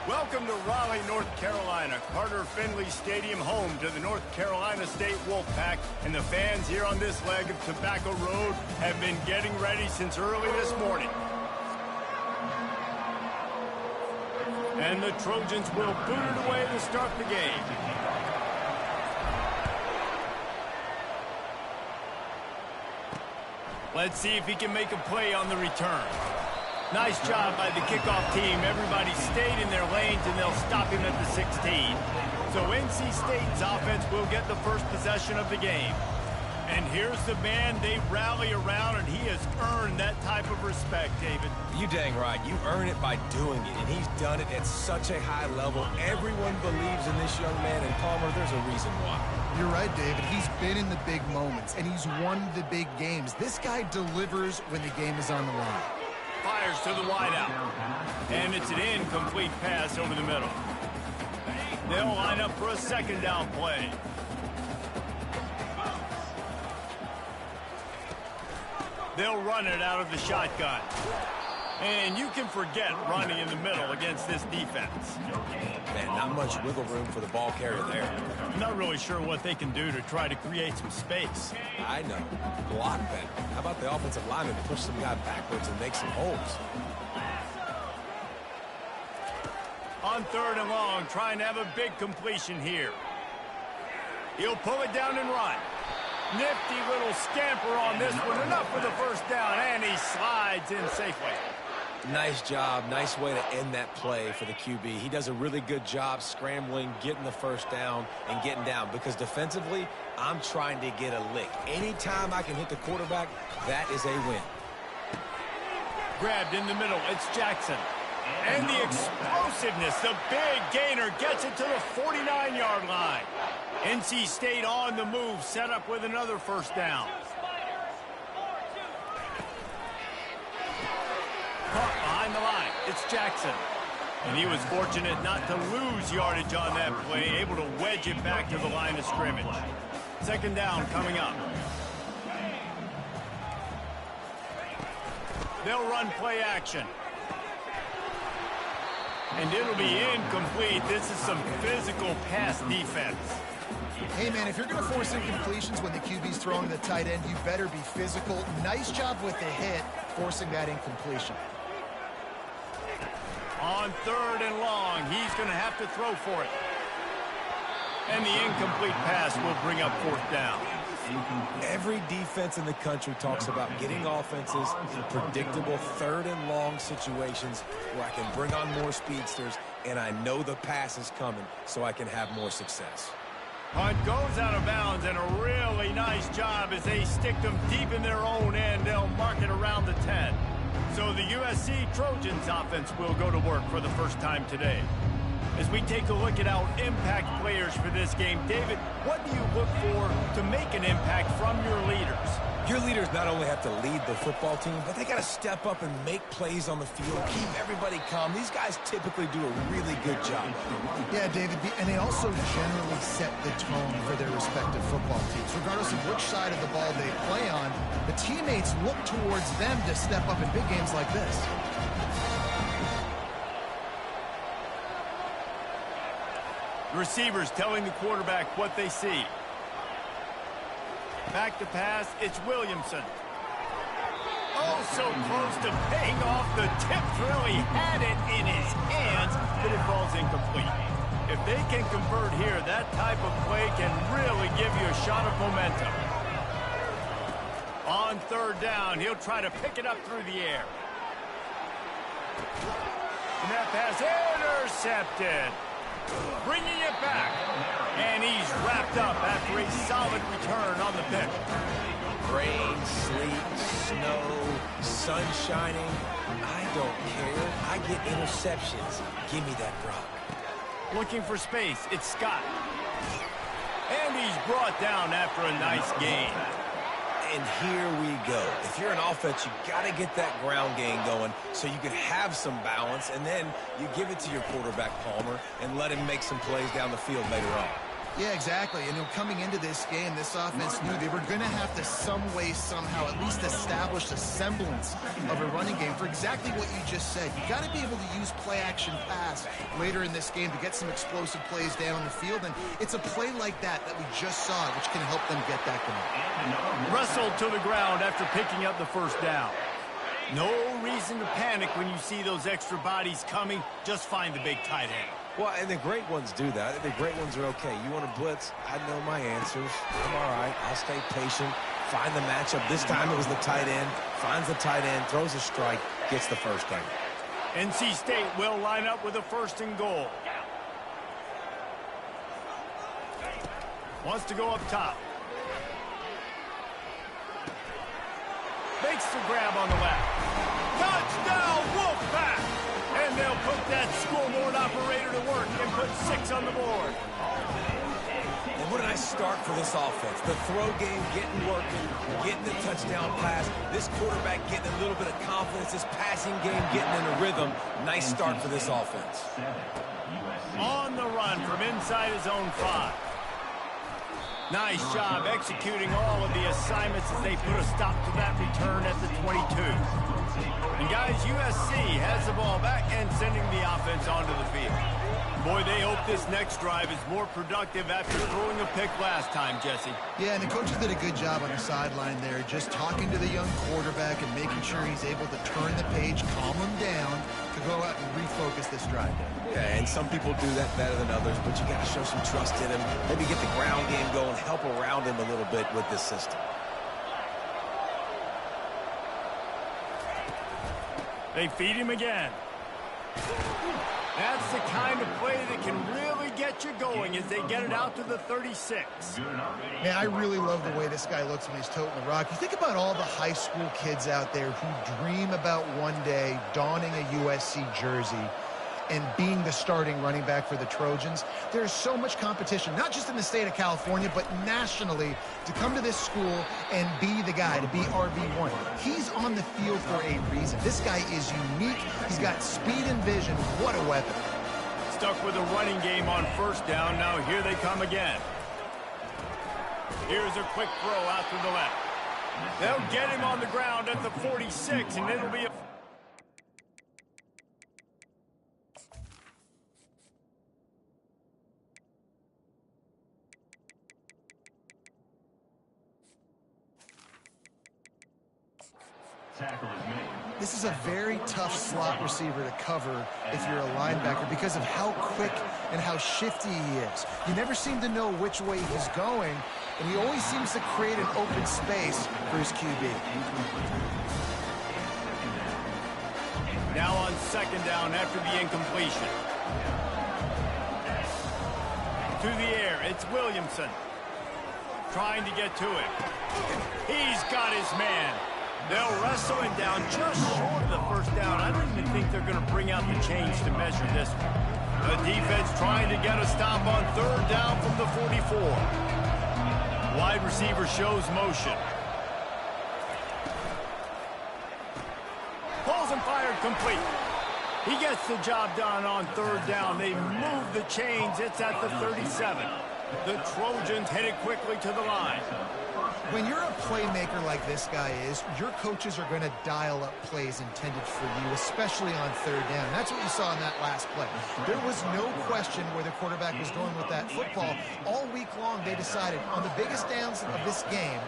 Welcome to Raleigh, North Carolina, Carter Finley Stadium, home to the North Carolina State Wolfpack, and the fans here on this leg of Tobacco Road have been getting ready since early this morning. And the Trojans will boot it away to start the game. Let's see if he can make a play on the return. Nice job by the kickoff team. Everybody stayed in their lanes, and they'll stop him at the 16. So NC State's offense will get the first possession of the game. And here's the man they rally around, and he has earned that type of respect, David. You dang right. You earn it by doing it, and he's done it at such a high level. Everyone believes in this young man, and Palmer, there's a reason why. You're right, David. He's been in the big moments, and he's won the big games. This guy delivers when the game is on the line. Fires to the wideout. And it's an incomplete pass over the middle. They'll line up for a second down play. They'll run it out of the shotgun. And you can forget running in the middle against this defense. Man, not much wiggle room for the ball carrier there. I'm not really sure what they can do to try to create some space. I know. Block better. How about the offensive lineman push some guy backwards and make some holes? On third and long, trying to have a big completion here. He'll pull it down and run. Nifty little scamper on this one. Enough for the first down, and he slides in safely. Nice job. Nice way to end that play for the QB. He does a really good job scrambling, getting the first down, and getting down. Because defensively, I'm trying to get a lick. Anytime I can hit the quarterback, that is a win. Grabbed in the middle. It's Jackson. And the explosiveness. The big gainer gets it to the 49-yard line. NC State on the move, set up with another first down. Caught behind the line. It's Jackson. And he was fortunate not to lose yardage on that play, able to wedge it back to the line of scrimmage. Second down coming up. They'll run play action. And it'll be incomplete. This is some physical pass defense. Hey, man, if you're going to force incompletions when the QB's throwing the tight end, you better be physical. Nice job with the hit, forcing that incompletion. On third and long, he's going to have to throw for it. And the incomplete pass will bring up fourth down. Every defense in the country talks about getting offenses in predictable third and long situations where I can bring on more speedsters and I know the pass is coming so I can have more success. Punt goes out of bounds, and a really nice job as they stick them deep in their own end. They'll mark it around the 10. So the USC Trojans offense will go to work for the first time today. As we take a look at our impact players for this game, David, what do you look for to make an impact from your leaders? Your leaders not only have to lead the football team, but they got to step up and make plays on the field, keep everybody calm. These guys typically do a really good job. Yeah, David, and they also generally set the tone for their respective football teams. Regardless of which side of the ball they play on, the teammates look towards them to step up in big games like this. The receivers telling the quarterback what they see. Back to pass, it's Williamson. Oh, so close to paying off the tip throw. He had it in his hands, but it falls incomplete. If they can convert here, that type of play can really give you a shot of momentum. On third down, he'll try to pick it up through the air. And that pass intercepted. Bringing it back. And he's wrapped up after a solid return on the pick. Rain, sleet, snow, sun shining. I don't care. I get interceptions. Give me that rock. Looking for space. It's Scott. And he's brought down after a nice gain. And here we go. If you're an offense, you got to get that ground game going so you can have some balance, and then you give it to your quarterback, Palmer, and let him make some plays down the field later on. Yeah, exactly. And coming into this game, this offense knew they were going to have to some way, somehow, at least establish a semblance of a running game for exactly what you just said. You got to be able to use play-action pass later in this game to get some explosive plays down the field. And it's a play like that we just saw, which can help them get that going. Wrestled to the ground after picking up the first down. No reason to panic when you see those extra bodies coming. Just find the big tight end. Well, and the great ones do that. The great ones are okay. You want to blitz? I know my answers. I'm all right. I'll stay patient. Find the matchup. This time it was the tight end. Finds the tight end, throws a strike, gets the first down. NC State will line up with a 1st and goal. Wants to go up top. Makes the grab on the left. Touchdown, Wolfpack! And they'll put that scoreboard operator to work and put 6 on the board. And what a nice start for this offense. The throw game getting working, getting the touchdown pass. This quarterback getting a little bit of confidence. This passing game getting in a rhythm. Nice start for this offense. On the run from inside his own 5. Nice job executing all of the assignments as they put a stop to that return at the 22. And guys, USC has the ball back and sending the offense onto the field. Boy, they hope this next drive is more productive after throwing a pick last time, Jesse. Yeah, and the coaches did a good job on the sideline there, just talking to the young quarterback and making sure he's able to turn the page, calm him down, to go out and refocus this drive. Yeah, and some people do that better than others, but you got to show some trust in him. Maybe get the ground game going, help around him a little bit with this system. They feed him again. That's the kind of play that can really get you going as they get it out to the 36. Man, I really love the way this guy looks when he's toting the rock. You think about all the high school kids out there who dream about one day donning a USC jersey and being the starting running back for the Trojans. There's so much competition, not just in the state of California, but nationally, to come to this school and be the guy, to be RB1. He's on the field for a reason. This guy is unique. He's got speed and vision. What a weapon. Stuck with a running game on 1st down. Now here they come again. Here's a quick throw out to the left. They'll get him on the ground at the 46, and it'll be a... This is a very tough slot receiver to cover if you're a linebacker because of how quick and how shifty he is. You never seem to know which way he's going, and he always seems to create an open space for his QB. Now on 2nd down after the incompletion. To the air, it's Williamson. Trying to get to it. He's got his man. They'll wrestle him down just short of the 1st down. I don't even think they're going to bring out the chains to measure this one. The defense trying to get a stop on 3rd down from the 44. Wide receiver shows motion. Pulls and fired complete. He gets the job done on 3rd down. They move the chains. It's at the 37. The Trojans hit it quickly to the line. When you're a playmaker like this guy is, your coaches are going to dial up plays intended for you, especially on 3rd down. That's what you saw in that last play. There was no question where the quarterback was going with that football. All week long, they decided on the biggest downs of this game,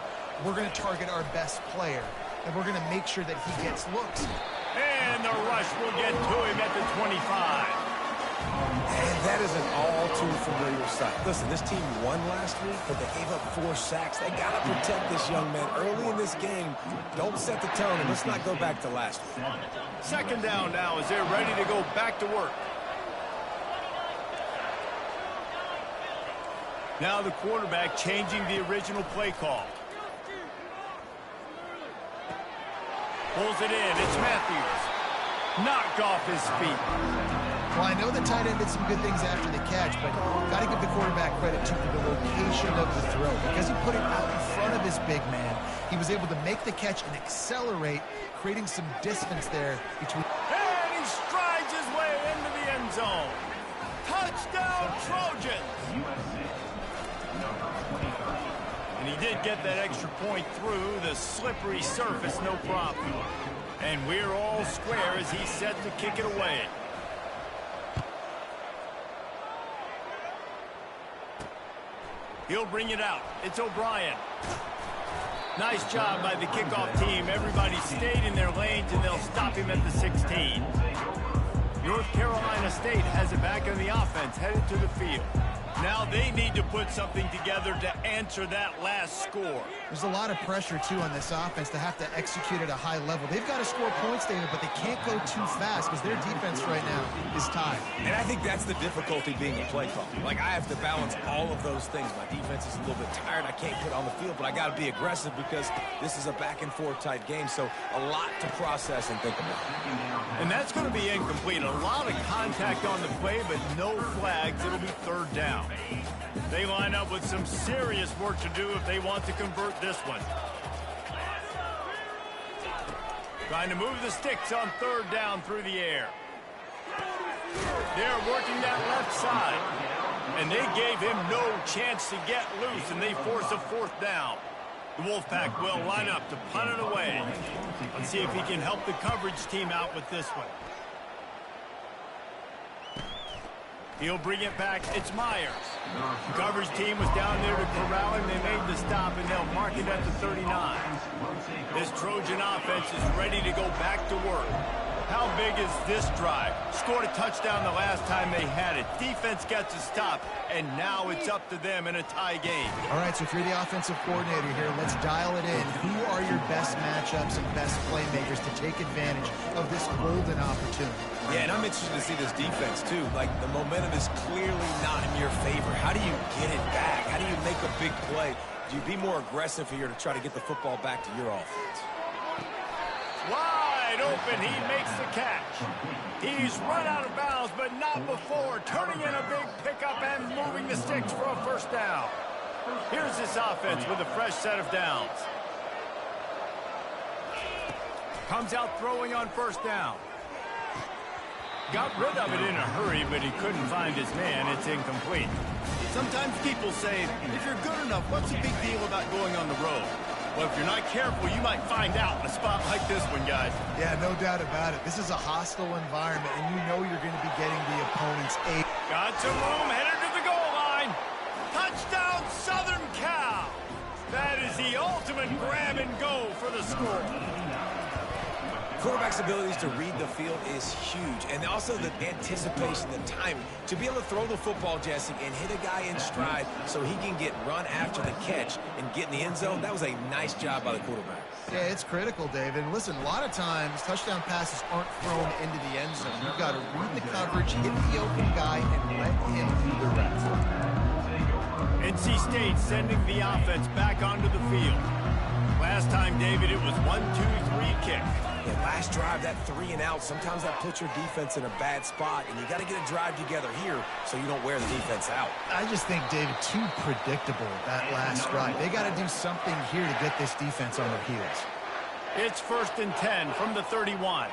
we're going to target our best player, and we're going to make sure that he gets looks. And the rush will get to him at the 25. And that is an all-too-familiar sight. Listen, this team won last week, but they gave up 4 sacks. They got to protect this young man early in this game. Don't set the tone, and let's not go back to last week. 2nd down now as they're ready to go back to work. Now the quarterback changing the original play call. Pulls it in. It's Matthews. Knocked off his feet. Well, I know the tight end did some good things after the catch, but got to give the quarterback credit, too, for the location of the throw. Because he put it out in front of his big man, he was able to make the catch and accelerate, creating some distance there between... And he strides his way into the end zone. Touchdown, Trojans! And he did get that extra point through the slippery surface, no problem. And we're all square as he's set to kick it away. He'll bring it out. It's O'Brien. Nice job by the kickoff team. Everybody stayed in their lanes, and they'll stop him at the 16. North Carolina State has it back on the offense, headed to the field. Now they need to put something together to answer that last score. There's a lot of pressure, too, on this offense to have to execute at a high level. They've got to score points, David, but they can't go too fast because their defense right now is tied. And I think that's the difficulty being a play call. Like, I have to balance all of those things. My defense is a little bit tired. I can't get on the field, but I got to be aggressive because this is a back-and-forth type game, so a lot to process and think about. And that's going to be incomplete. A lot of contact on the play, but no flags. It'll be third down. They line up with some serious work to do if they want to convert this one. Trying to move the sticks on third down through the air. They're working that left side. And they gave him no chance to get loose, and they force a fourth down. The Wolfpack will line up to punt it away. Let's see if he can help the coverage team out with this one. He'll bring it back. It's Myers. The coverage team was down there to corral him. They made the stop, and they'll mark it at the 39. This Trojan offense is ready to go back to work. How big is this drive? Scored a touchdown the last time they had it. Defense gets a stop, and now it's up to them in a tie game. All right, so if you're the offensive coordinator here, let's dial it in. Who are your best matchups and best playmakers to take advantage of this golden opportunity? Yeah, and I'm interested to see this defense, too. Like, the momentum is clearly not in your favor. How do you get it back? How do you make a big play? Do you be more aggressive here to try to get the football back to your offense? Wide open, he makes the catch. He's run out of bounds, but not before turning in a big pickup and moving the sticks for a first down. Here's this offense with a fresh set of downs. Comes out throwing on first down. Got rid of it in a hurry, but he couldn't find his man. It's incomplete. Sometimes people say, if you're good enough, what's the big deal about going on the road? Well, if you're not careful, you might find out in a spot like this one, guys. Yeah, no doubt about it. This is a hostile environment, and you know you're going to be getting the opponent's aid. Got some room, headed to the goal line. Touchdown, Southern Cal. That is the ultimate grab and go for the score. Quarterback's abilities to read the field is huge, and also the anticipation, the timing. To be able to throw the football, Jesse, and hit a guy in stride so he can get run after the catch and get in the end zone, that was a nice job by the quarterback. Yeah, it's critical, David. And listen, a lot of times touchdown passes aren't thrown into the end zone. You've got to read the coverage, hit the open guy, and let him do the rest. NC State sending the offense back onto the field. Last time, David, it was 1-2-3 kick. Yeah, last drive, that 3 and out, sometimes that puts your defense in a bad spot, and you got to get a drive together here so you don't wear the defense out. I just think, David, too predictable, that last drive. They got to do something here to get this defense on their heels. It's 1st and 10 from the 31.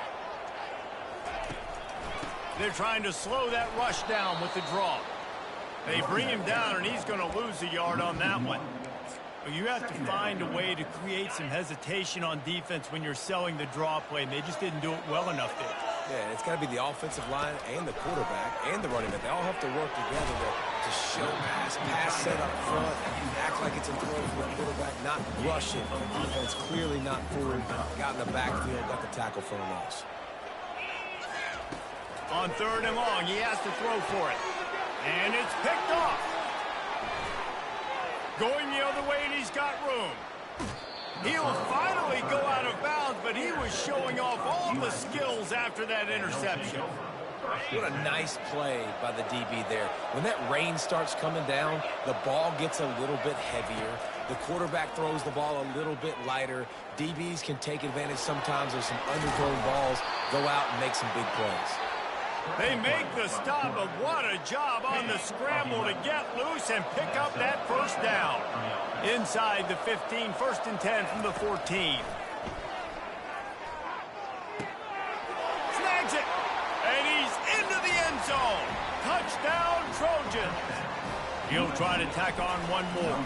They're trying to slow that rush down with the draw. They bring him down, and he's going to lose a yard on that one. You have to find a way to create some hesitation on defense when you're selling the draw play, and they just didn't do it well enough there. Yeah, it's got to be the offensive line and the quarterback and the running back. They all have to work together to show pass set up front, act like it's a throw for the quarterback, not rush it. The defense clearly not fooled, got in the backfield, got the tackle for a loss. On 3rd and long, he has to throw for it. And it's picked off. Going the other way, and he's got room. He'll finally go out of bounds, but he was showing off all the skills after that interception. What a nice play by the DB there. When that rain starts coming down, the ball gets a little bit heavier. The quarterback throws the ball a little bit lighter. DBs can take advantage sometimes of some underthrown balls, go out and make some big plays. They make the stop, but what a job on the scramble to get loose and pick up that first down. Inside the 15, 1st and 10 from the 14. Snags it, and he's into the end zone. Touchdown, Trojans. He'll try to tack on one more.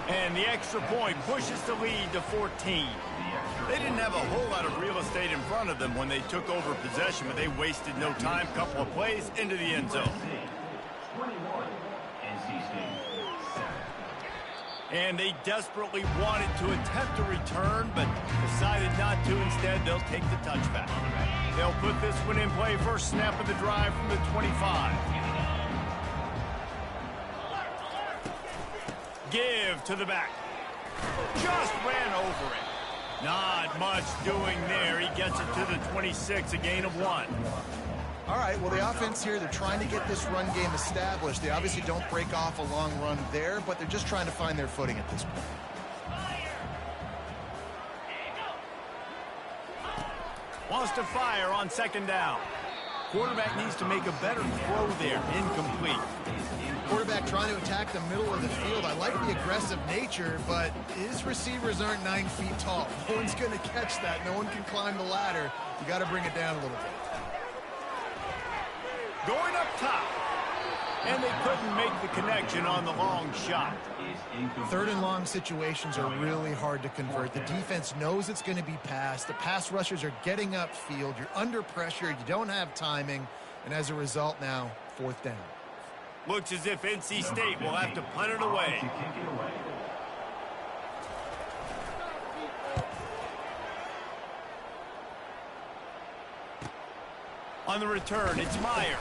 And the extra point pushes the lead to 14. They didn't have a whole lot of real estate in front of them when they took over possession, but they wasted no time. Couple of plays into the end zone. And they desperately wanted to attempt a return, but decided not to. Instead, they'll take the touchback. They'll put this one in play. First snap of the drive from the 25. Give to the back. Just ran over it. Not much doing there. He gets it to the 26, a gain of 1. All right, well, the offense here, they're trying to get this run game established. They obviously don't break off a long run there, but they're just trying to find their footing at this point. Wants to fire on second down. Quarterback needs to make a better throw there. Incomplete. Quarterback trying to attack the middle of the field. I like the aggressive nature, but his receivers aren't 9 feet tall. No one's going to catch that. No one can climb the ladder. You got to bring it down a little bit. Going up top. And they couldn't make the connection on the long shot. Third and long situations are really hard to convert. The defense knows it's going to be passed. The pass rushers are getting upfield. You're under pressure. You don't have timing. And as a result now, 4th down. Looks as if NC State will have to punt it away. On the return, it's Myers.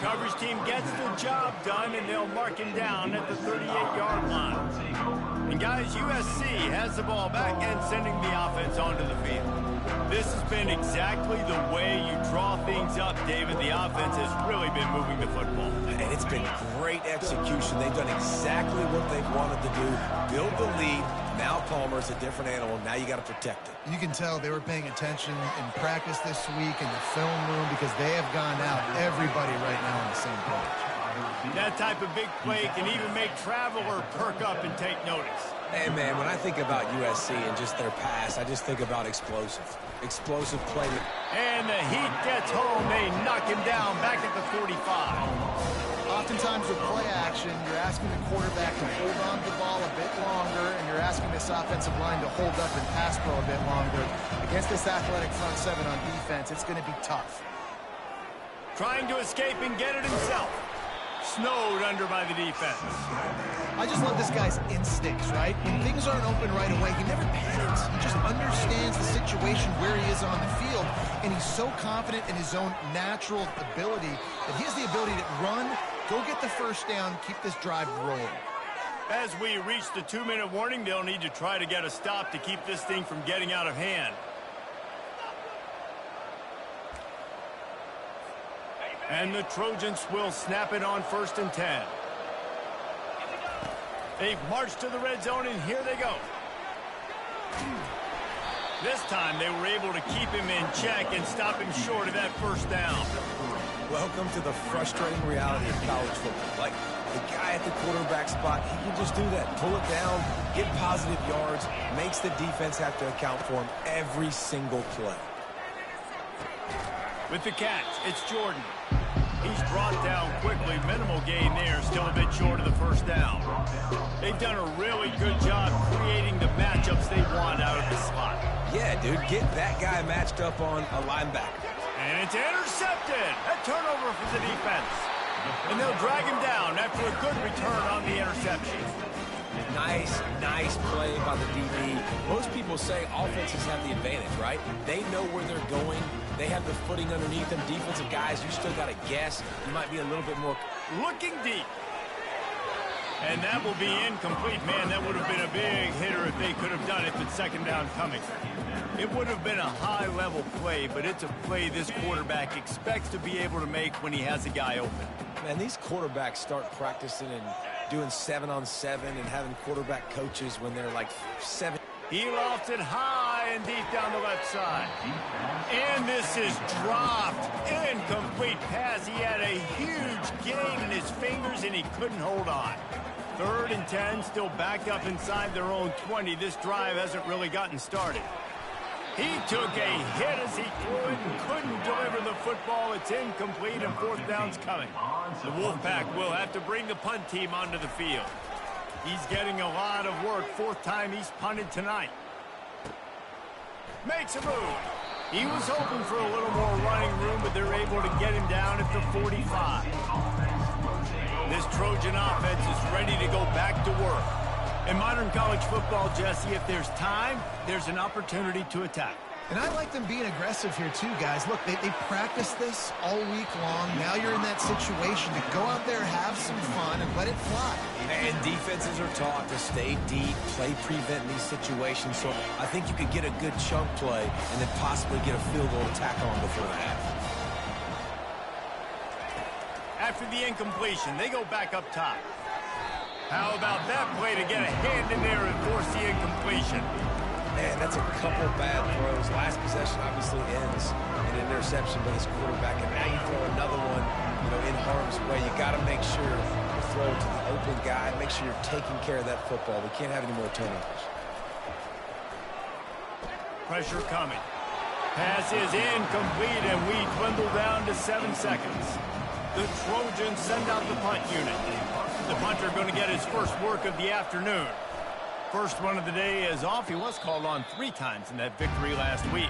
Coverage team gets the job done, and they'll mark him down at the 38-yard line. And guys, USC has the ball back and sending the offense onto the field. This has been exactly the way you draw things up, David. The offense has really been moving the football. And it's been great execution. They've done exactly what they've wanted to do. Build the lead. Now Palmer's a different animal. Now you got to protect it. You can tell they were paying attention in practice this week in the film room because they have gone out everybody right now on the same page. That type of big play can even make Traveler perk up and take notice. Hey, man, when I think about USC and just their pass, I just think about explosive play. And the heat gets home. They knock him down back at the 45. Oftentimes with play action, you're asking the quarterback to hold on to the ball a bit longer, and you're asking this offensive line to hold up and pass pro a bit longer. Against this athletic front seven on defense, it's going to be tough. Trying to escape and get it himself. Snowed under by the defense. I just love this guy's instincts, right? When things aren't open right away, he never panics. He just understands the situation where he is on the field, and he's so confident in his own natural ability that he has the ability to run, go get the first down, keep this drive rolling. As we reach the 2-minute warning, they'll need to try to get a stop to keep this thing from getting out of hand. And the Trojans will snap it on 1st and 10. They've marched to the red zone, and here they go. This time they were able to keep him in check and stop him short of that first down. Welcome to the frustrating reality of college football. Like, the guy at the quarterback spot, he can just do that. Pull it down, get positive yards, makes the defense have to account for him every single play. With the catch, it's Jordan. He's brought down quickly. Minimal gain there. Still a bit short of the first down. They've done a really good job creating the matchups they want out of the slot. Yeah, dude, get that guy matched up on a linebacker. And it's intercepted. A turnover for the defense. And they'll drag him down after a good return on the interception. Nice play by the DB. Most people say offenses have the advantage, right? They know where they're going. They have the footing underneath them. Defensive guys, you still got to guess. You might be a little bit more. Looking deep. And that will be incomplete. Man, that would have been a big hitter if they could have done it, but second down coming. It would have been a high-level play, but it's a play this quarterback expects to be able to make when he has a guy open. Man, these quarterbacks start practicing and doing 7-on-7 and having quarterback coaches when they're like 7. He lofted high and deep down the left side. And this is dropped. Incomplete pass. He had a huge gain in his fingers, and he couldn't hold on. 3rd and 10, still backed up inside their own 20. This drive hasn't really gotten started. He took a hit as he threw it and couldn't deliver the football. It's incomplete and fourth down's coming. The Wolfpack will have to bring the punt team onto the field. He's getting a lot of work. Fourth time he's punted tonight. Makes a move. He was hoping for a little more running room, but they're able to get him down at the 45. This Trojan offense is ready to go back to work. In modern college football, Jesse, if there's time, there's an opportunity to attack. And I like them being aggressive here too, guys. Look, they practice this all week long. Now you're in that situation to go out there, have some fun, and let it fly. And defenses are taught to stay deep, play prevent in these situations. So I think you could get a good chunk play and then possibly get a field goal to tackle on before the half. After the incompletion, they go back up top. How about that play to get a hand in there and force the incompletion? Man, that's a couple bad throws. Last possession obviously ends in an interception by this quarterback, and now you throw another one, in harm's way. You got to make sure you throw it to the open guy. Make sure you're taking care of that football. We can't have any more turnovers. Pressure coming. Pass is incomplete, and we dwindle down to 7 seconds. The Trojans send out the punt unit. The punter going to get his first work of the afternoon. First one of the day is off. He was called on 3 times in that victory last week.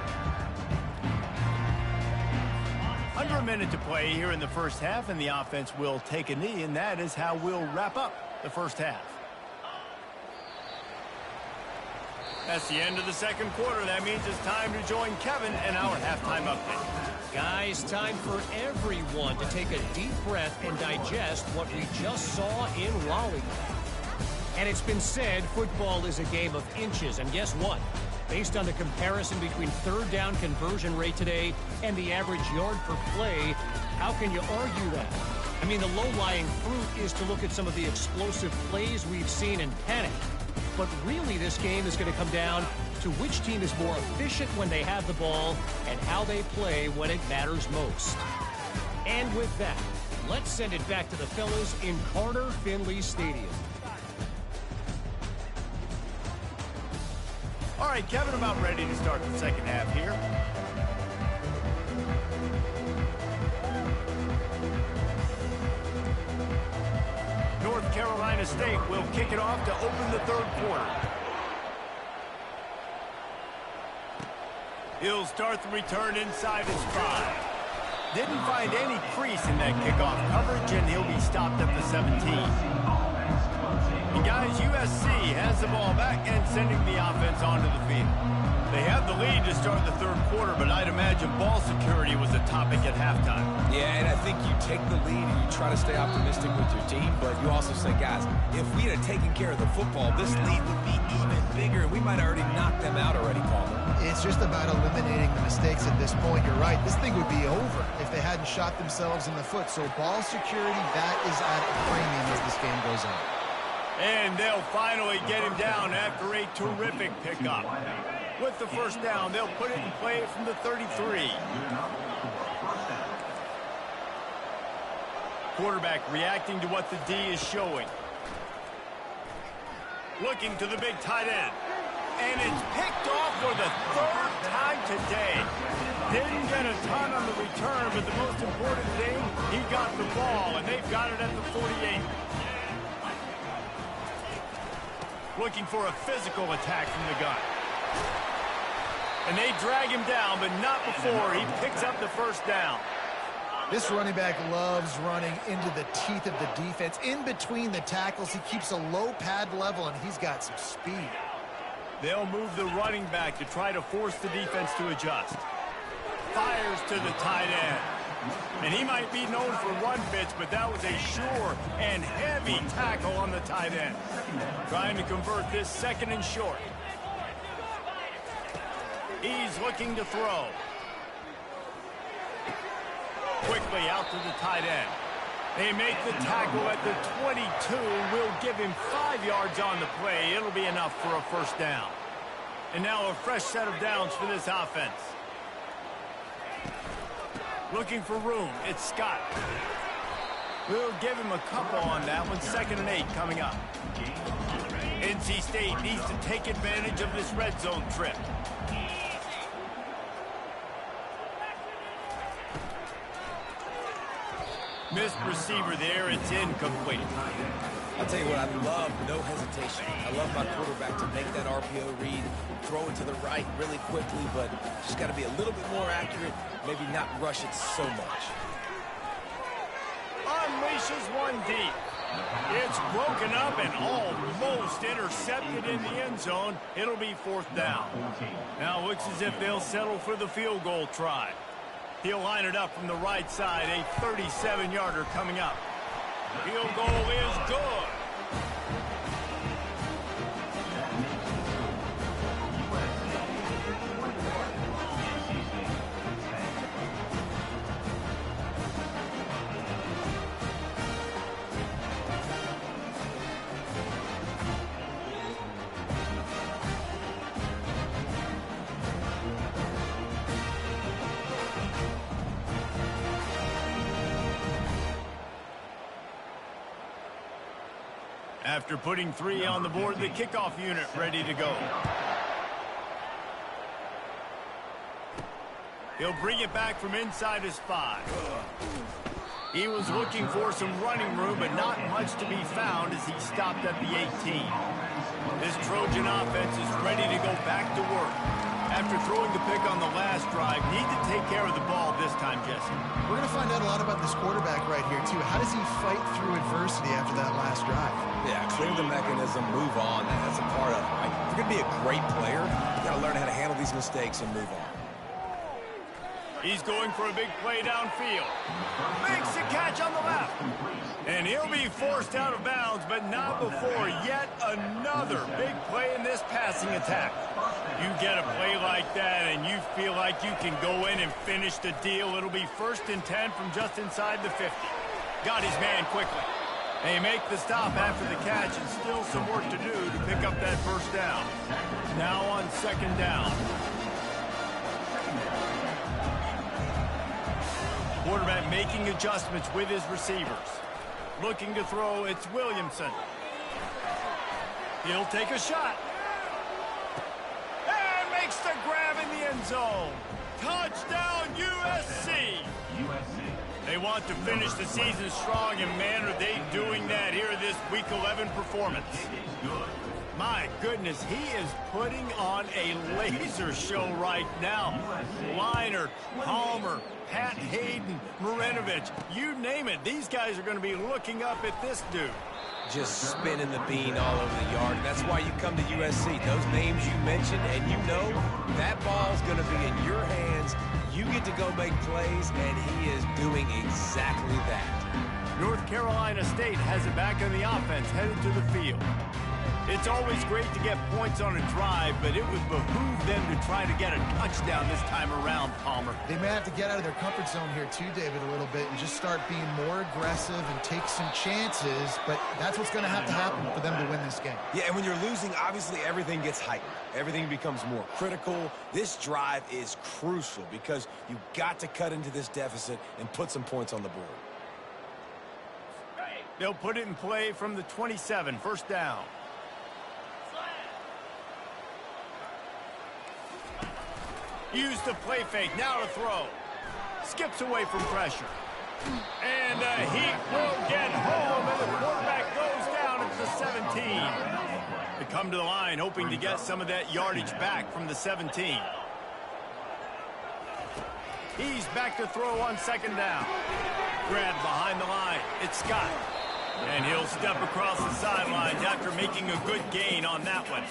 Under a minute to play here in the first half, and the offense will take a knee, and that is how we'll wrap up the first half. That's the end of the second quarter. That means it's time to join Kevin in our halftime update. Guys, time for everyone to take a deep breath and digest what we just saw in Raleigh. And it's been said football is a game of inches. And guess what? Based on the comparison between third down conversion rate today and the average yard per play, how can you argue that? I mean, the low-lying fruit is to look at some of the explosive plays we've seen and panic. But really, this game is going to come down to which team is more efficient when they have the ball and how they play when it matters most. And with that, let's send it back to the fellas in Carter Finley Stadium. All right, Kevin, about ready to start the second half here. North Carolina State will kick it off to open the third quarter. He'll start the return inside his 5. Didn't find any crease in that kickoff coverage, and he'll be stopped at the 17. And guys, USC has the ball back and sending the offense onto the field. They have the lead to start the third quarter, but I'd imagine ball security was a topic at halftime. Yeah, and I think you take the lead and you try to stay optimistic with your team, but you also say, guys, if we had taken care of the football, this lead would be even bigger, and we might have already knocked them out already, Palmer. It's just about eliminating the mistakes at this point. You're right. This thing would be over if they hadn't shot themselves in the foot. So ball security, that is at a premium as this game goes on. And they'll finally get him down after a terrific pickup. With the first down, they'll put it in play from the 33. Quarterback reacting to what the D is showing. Looking to the big tight end. And it's picked off for the third time today. Didn't get a ton on the return, but the most important thing, he got the ball, and they've got it at the 48. Looking for a physical attack from the gun. And they drag him down, but not before he picks up the first down. This running back loves running into the teeth of the defense. In between the tackles, he keeps a low pad level, and he's got some speed. They'll move the running back to try to force the defense to adjust. Fires to the tight end. And he might be known for run fits, but that was a sure and heavy tackle on the tight end. Trying to convert this second and short. He's looking to throw. Quickly out to the tight end. They make the tackle at the 22. Will give him 5 yards on the play. It'll be enough for a first down. And now a fresh set of downs for this offense. Looking for room. It's Scott. We'll give him a couple on that one. 2nd and 8 coming up. NC State needs to take advantage of this red zone trip. Missed receiver there. It's incomplete. I'll tell you what, I love no hesitation. I love my quarterback to make that RPO read, throw it to the right really quickly, but just got to be a little bit more accurate, maybe not rush it so much. Unleashes one deep. It's broken up and almost intercepted in the end zone. It'll be 4th down. Now it looks as if they'll settle for the field goal try. He'll line it up from the right side, a 37-yarder coming up. Field goal is good. After putting 3 on the board, the kickoff unit ready to go. He'll bring it back from inside his 5. He was looking for some running room, but not much to be found as he stopped at the 18. This Trojan offense is ready to go back to work. After throwing the pick on the last drive, need to take care of the ball this time, Jesse. We're going to find out a lot about this quarterback right here, too. How does he fight through adversity after that last drive? Yeah, clear the mechanism, move on. That's a part of it, right? If you're going to be a great player, you got to learn how to handle these mistakes and move on. He's going for a big play downfield. Makes the catch on the left. And he'll be forced out of bounds, but not before yet another big play in this passing attack. You get a play like that and you feel like you can go in and finish the deal. It'll be 1st and 10 from just inside the 50. Got his man quickly. They make the stop after the catch and still some work to do to pick up that 1st down. Now on 2nd down. Quarterback making adjustments with his receivers. Looking to throw, it's Williamson. He'll take a shot. And makes the grab in the end zone. Touchdown, USC. They want to finish the season strong, and man, are they doing that here this Week 11 performance. My goodness, he is putting on a laser show right now. Liner, Palmer, Pat Hayden, Marinovich, you name it. These guys are going to be looking up at this dude. Just spinning the bean all over the yard. That's why you come to USC. Those names you mentioned, and you know that ball's going to be in your hands. You get to go make plays, and he is doing exactly that. North Carolina State has it back on the offense, headed to the field. It's always great to get points on a drive, but it would behoove them to try to get a touchdown this time around, Palmer. They may have to get out of their comfort zone here too, David, a little bit and just start being more aggressive and take some chances, but that's what's going to happen for them to win this game. Yeah, and when you're losing, obviously everything gets heightened. Everything becomes more critical. This drive is crucial because you've got to cut into this deficit and put some points on the board. They'll put it in play from the 27, 1st down. Use the play fake, now to throw. Skips away from pressure. And he will get home, and the quarterback goes down at the 17. They come to the line, hoping to get some of that yardage back from the 17. He's back to throw on 2nd down. Grabbed behind the line. It's Scott. And he'll step across the sidelines after making a good gain on that one.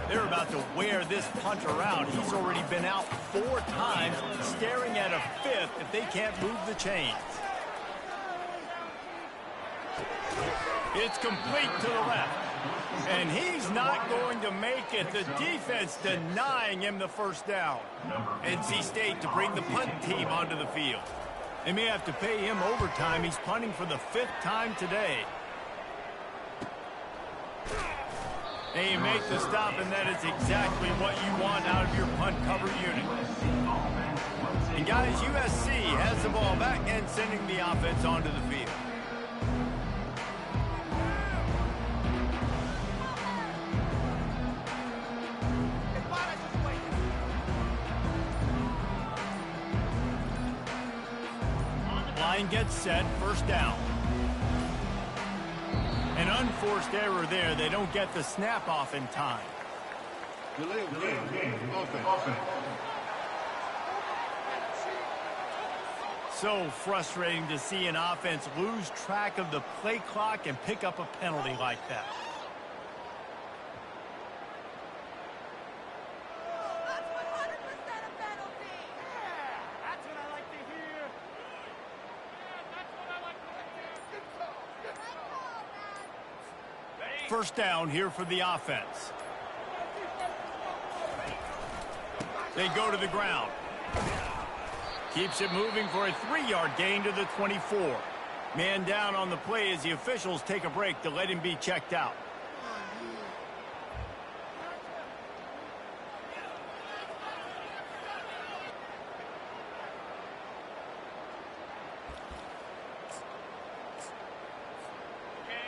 They're about to wear this punter out. He's already been out 4 times, staring at a 5th if they can't move the chains. It's complete to the left. And he's not going to make it. The defense denying him the 1st down. NC State to bring the punt team onto the field. They may have to pay him overtime. He's punting for the 5th time today. They make the stop, and that is exactly what you want out of your punt cover unit. And guys, USC has the ball back and sending the offense onto the field. and gets set, first down. An unforced error there. They don't get the snap off in time. So frustrating to see an offense lose track of the play clock and pick up a penalty like that. First down here for the offense. They go to the ground. Keeps it moving for a 3-yard gain to the 24. Man down on the play as the officials take a break to let him be checked out.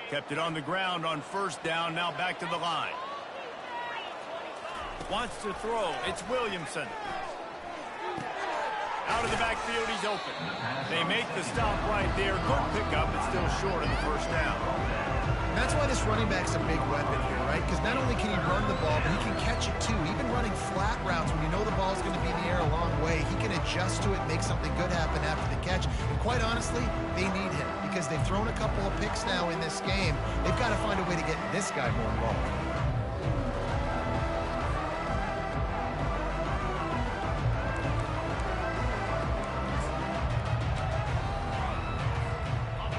Kept it on the ground on first down, now back to the line. Wants to throw, it's Williamson. Out of the backfield, he's open. They make the stop right there. Good pickup, but still short of the first down. And that's why this running back's a big weapon here, right? Because not only can he run the ball, but he can catch it too. Even running flat routes when you know the ball's going to be in the air a long way, he can adjust to it, make something good happen after the catch. And quite honestly, they need him because they've thrown a couple of picks now in this game. They've got to find a way to get this guy more involved.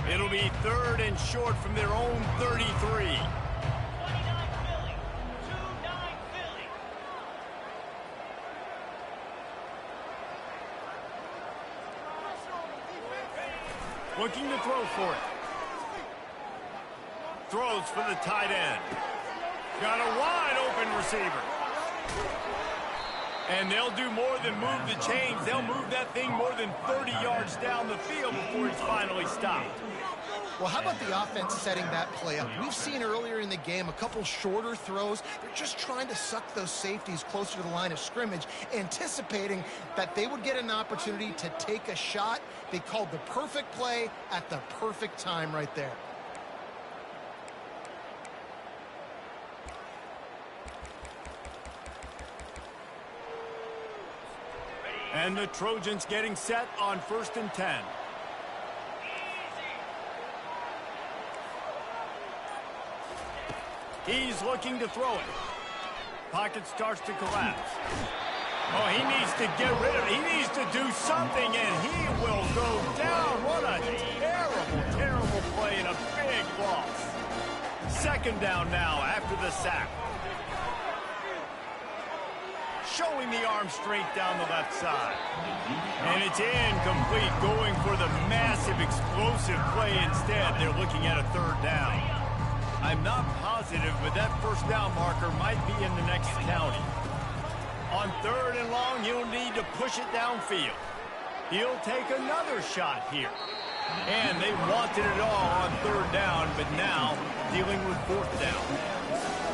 It'll be third and short from their own 33. Looking to throw for it. Throws for the tight end. Got a wide open receiver. And they'll do more than move the chains. They'll move that thing more than 30 yards down the field before it's finally stopped. Well, how about the offense setting that play up? We've seen earlier in the game a couple shorter throws. They're just trying to suck those safeties closer to the line of scrimmage, anticipating that they would get an opportunity to take a shot. They called the perfect play at the perfect time right there. And the Trojans getting set on 1st and 10. He's looking to throw it. Pocket starts to collapse. Oh, he needs to get rid of it. He needs to do something, and he will go down. What a terrible, terrible play and a big loss. 2nd down now after the sack. Showing the arm straight down the left side. And it's incomplete, going for the massive explosive play instead. They're looking at a 3rd down. I'm not positive, but that 1st down marker might be in the next county. On 3rd and long, he'll need to push it downfield. He'll take another shot here. And they wanted it all on 3rd down, but now dealing with 4th down.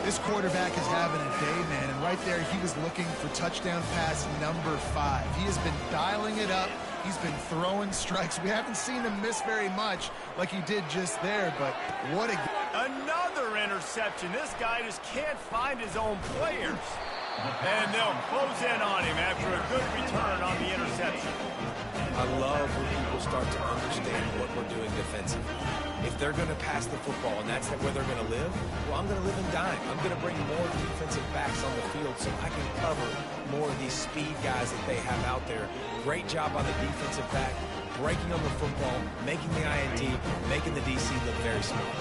This quarterback is having a day, man, and right there he was looking for touchdown pass number 5. He has been dialing it up. He's been throwing strikes. We haven't seen him miss very much like he did just there, but what a... Another interception. This guy just can't find his own players. And they'll close in on him after a good return on the interception. I love when people start to understand what we're doing defensively. If they're going to pass the football and that's where they're going to live, well, I'm going to live and dime. I'm going to bring more defensive backs on the field so I can cover more of these speed guys that they have out there. Great job on the defensive back, breaking on the football, making the INT, making the DC look very small.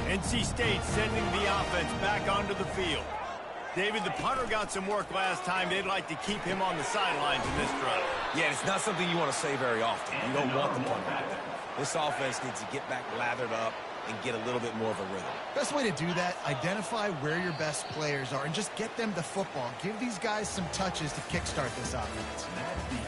NC State sending the offense back onto the field. David, the punter got some work last time. They'd like to keep him on the sidelines in this drive. Yeah, it's not something you want to say very often. You don't want the punter out there. This offense needs to get back lathered up and get a little bit more of a rhythm. Best way to do that, identify where your best players are and just get them the football. Give these guys some touches to kickstart this offense.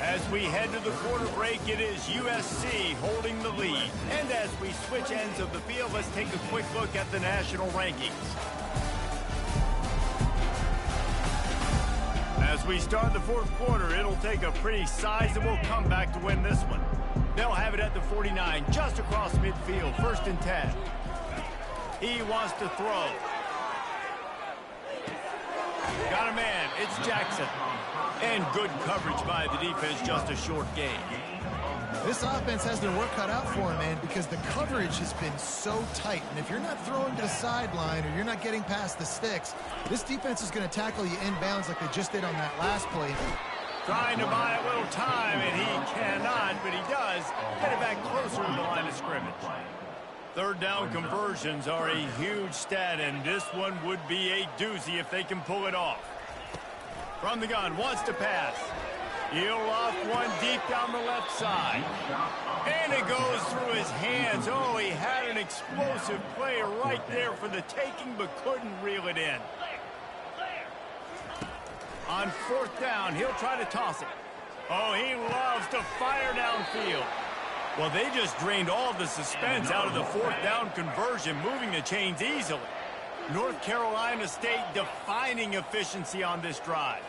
As we head to the quarter break, it is USC holding the lead. And as we switch ends of the field, let's take a quick look at the national rankings. As we start the 4th quarter, it'll take a pretty sizable comeback to win this one. They'll have it at the 49, just across midfield, 1st and 10. He wants to throw. Got a man, it's Jackson. And good coverage by the defense, just a short gain. This offense has their work cut out for them, man, because the coverage has been so tight. And if you're not throwing to the sideline or you're not getting past the sticks, this defense is going to tackle you inbounds like they just did on that last play. Trying to buy a little time, and he cannot, but he does get it back closer to the line of scrimmage. 3rd down conversions are a huge stat, and this one would be a doozy if they can pull it off. From the gun, wants to pass. He'll off one deep down the left side. And it goes through his hands. Oh, he had an explosive play right there for the taking, but couldn't reel it in. On 4th down, he'll try to toss it. Oh, he loves to fire downfield. Well, they just drained all the suspense out of the 4th down conversion, moving the chains easily. North Carolina State defining efficiency on this drive.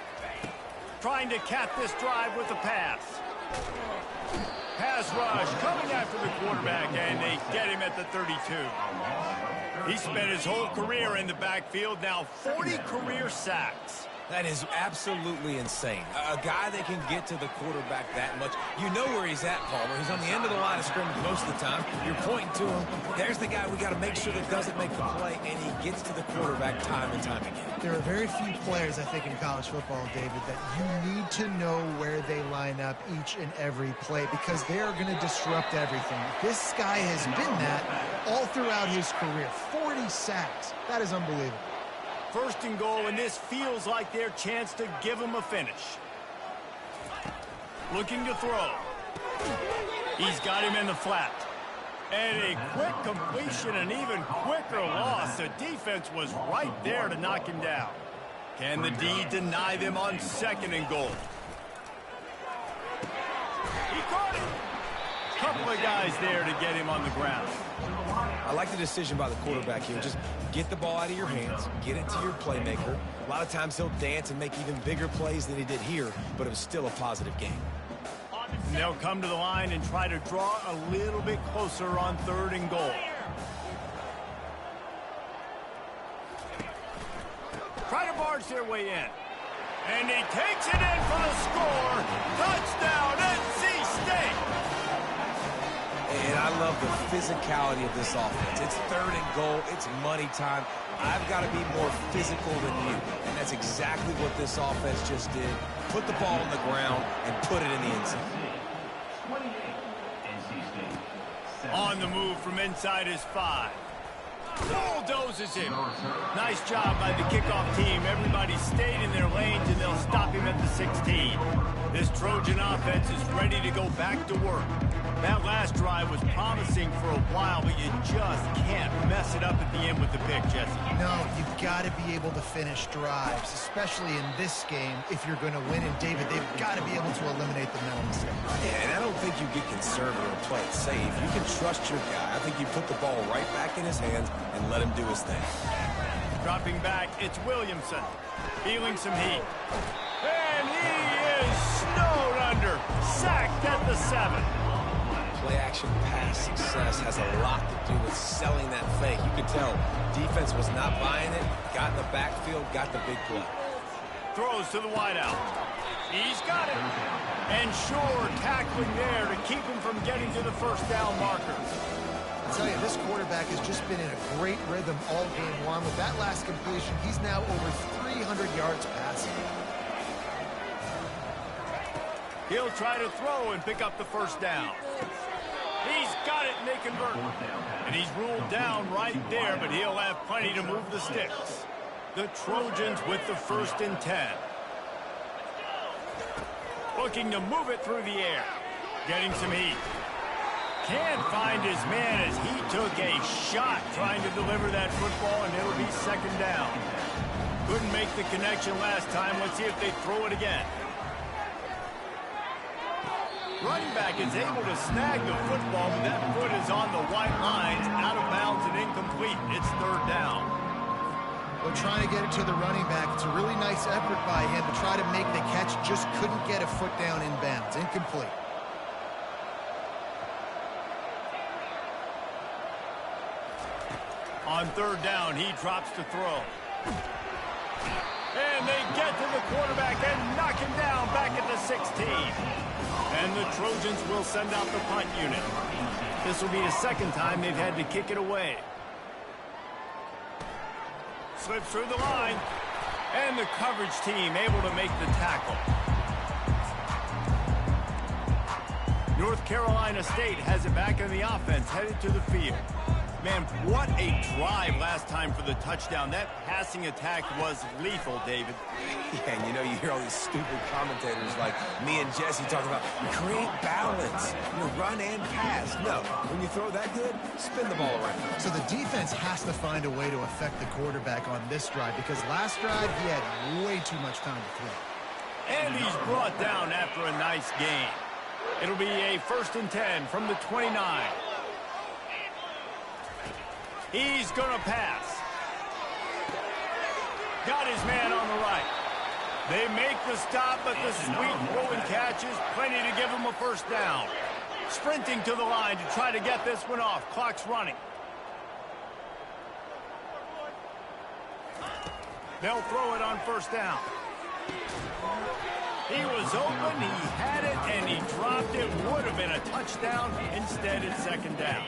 Trying to cap this drive with a pass. Pass rush coming after the quarterback, and they get him at the 32. He spent his whole career in the backfield, now 40 career sacks. That is absolutely insane. A guy that can get to the quarterback that much. You know where he's at, Palmer. He's on the end of the line of scrimmage most of the time. You're pointing to him. There's the guy we got to make sure that doesn't make the play, and he gets to the quarterback time and time again. There are very few players, I think, in college football, David, that you need to know where they line up each and every play because they are going to disrupt everything. This guy has been that all throughout his career. 40 sacks. That is unbelievable. 1st and goal, and this feels like their chance to give him a finish. Looking to throw. He's got him in the flat. And a quick completion, an even quicker loss. The defense was right there to knock him down. Can the D deny them on 2nd and goal? He caught it. Couple of guys there to get him on the ground. I like the decision by the quarterback here. Just get the ball out of your hands, get it to your playmaker. A lot of times he'll dance and make even bigger plays than he did here, but it was still a positive game. And they'll come to the line and try to draw a little bit closer on 3rd and goal. Try to barge their way in. And he takes it in for the score. Touchdown, NC State. And I love the physicality of this offense. It's 3rd and goal. It's money time. I've got to be more physical than you. And that's exactly what this offense just did. Put the ball on the ground and put it in the end zone. On the move from inside his 5. Bulldozes him. Nice job by the kickoff team. Everybody stayed in their lanes, and they'll stop him at the 16. This Trojan offense is ready to go back to work. That last drive was promising for a while, but you just can't mess it up at the end with the pick, Jesse. No, you've got to be able to finish drives, especially in this game if you're going to win. And, David, they've got to be able to eliminate the mental mistakes. Yeah, and I don't think you get conservative and play it safe. You can trust your guy. I think you put the ball right back in his hands and let him do his thing. Dropping back, it's Williamson. Feeling some heat. And he is snowed under. Sacked at the 7. Play-action pass success has a lot to do with selling that fake. You could tell defense was not buying it, got in the backfield, got the big play. Throws to the wideout. He's got it. And sure, tackling there to keep him from getting to the 1st down marker. I tell you, this quarterback has just been in a great rhythm all game long. With that last completion, he's now over 300 yards passing. He'll try to throw and pick up the 1st down. He's got it, and they convert. And he's ruled down right there, but he'll have plenty to move the sticks. The Trojans with the 1st and 10. Looking to move it through the air. Getting some heat. Can't find his man as he took a shot trying to deliver that football, and it'll be 2nd down. Couldn't make the connection last time. Let's see if they throw it again. Running back is able to snag the football, but that foot is on the white lines, out of bounds and incomplete. It's 3rd down. We're trying to get it to the running back. It's a really nice effort by him to try to make the catch. Just couldn't get a foot down in bounds. Incomplete. On third down, he drops to throw. And they get to the quarterback and knock him down back at the 16. And the Trojans will send out the punt unit. This will be the second time they've had to kick it away. Slips through the line. And the coverage team able to make the tackle. North Carolina State has it back in the offense, headed to the field. Man, what a drive last time for the touchdown. That passing attack was lethal, David. Yeah, and you know, you hear all these stupid commentators like me and Jesse talking about create balance, run and pass. No, when you throw that good, spin the ball around. So the defense has to find a way to affect the quarterback on this drive, because last drive he had way too much time to throw. And he's brought down after a nice gain. It'll be a 1st and 10 from the 29. He's going to pass. Got his man on the right. They make the stop, but the sweet throw and catch is plenty to give him a 1st down. Sprinting to the line to try to get this one off. Clock's running. They'll throw it on 1st down. He was open, he had it, and he dropped it. Would have been a touchdown. Instead, it's 2nd down.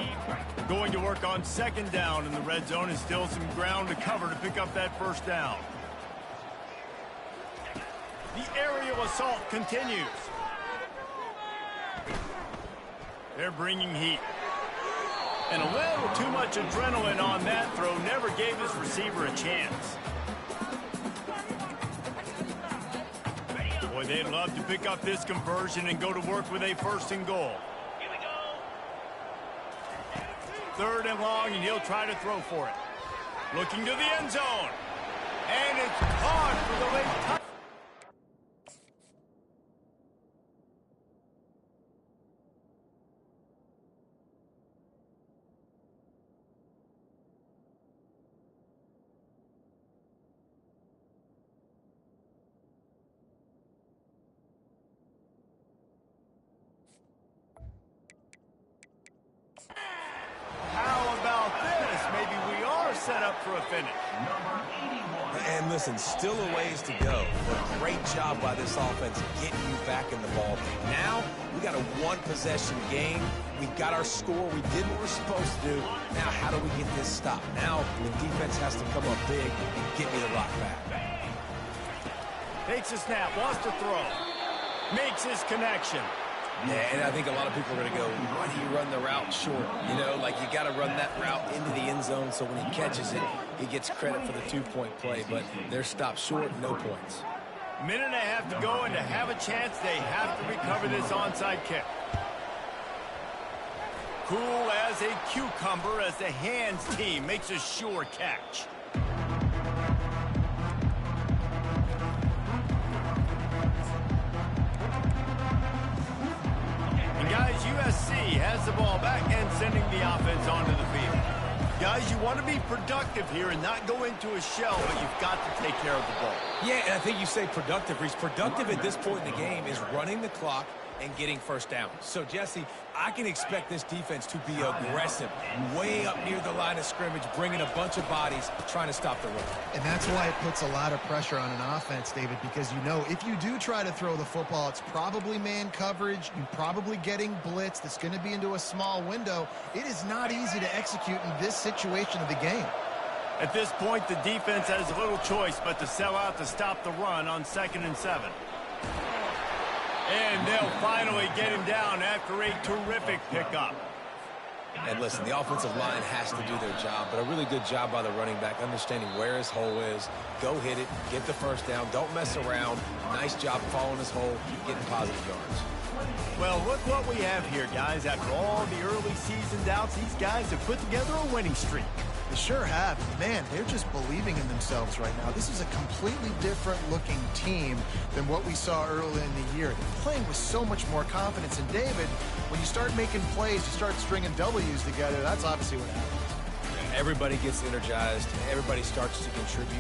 Going to work on 2nd down in the red zone, and still some ground to cover to pick up that 1st down. The aerial assault continues. They're bringing heat. And a little too much adrenaline on that throw. Never gave his receiver a chance. Boy, they'd love to pick up this conversion and go to work with a 1st and goal. 3rd and long, and he'll try to throw for it. Looking to the end zone. And it's caught for the late touchdown. Set up for a finish. And listen, still a ways to go, but great job by this offense getting you back in the ball game. Now, we got a 1-possession game. We've got our score. We did what we're supposed to do. Now, how do we get this stopped? Now, the defense has to come up big and get me the rock back. Takes a snap, wants to throw. Makes his connection. Yeah, and I think a lot of people are going to go, why do you run the route short? Like you got to run that route into the end zone so when he catches it, he gets credit for the 2-point play. But they're stopped short, no points. Minute and a half to go, and to have a chance, they have to recover this onside kick. Cool as a cucumber as the hands team makes a sure catch. Guys, USC has the ball back and sending the offense onto the field. Guys, you want to be productive here and not go into a shell, but you've got to take care of the ball. Yeah, and I think you say productive, Reese. Productive at this point in the game is running the clock and getting 1st down. So, Jesse, I can expect this defense to be aggressive, way up near the line of scrimmage, bringing a bunch of bodies, trying to stop the run. And that's why it puts a lot of pressure on an offense, David, because if you do try to throw the football, it's probably man coverage. You're probably getting blitz. That's going to be into a small window. It is not easy to execute in this situation of the game. At this point, the defense has little choice but to sell out to stop the run on 2nd and 7. And they'll finally get him down after a terrific pickup. And listen, the offensive line has to do their job, but a really good job by the running back, understanding where his hole is. Go hit it, get the 1st down, don't mess around. Nice job following his hole, getting positive yards. Well, look what we have here, guys. After all the early season doubts, these guys have put together a winning streak. They sure have. Man, they're just believing in themselves right now. This is a completely different looking team than what we saw early in the year. They're playing with so much more confidence. And David, when you start making plays, you start stringing W's together, that's obviously what happens. Everybody gets energized. Everybody starts to contribute.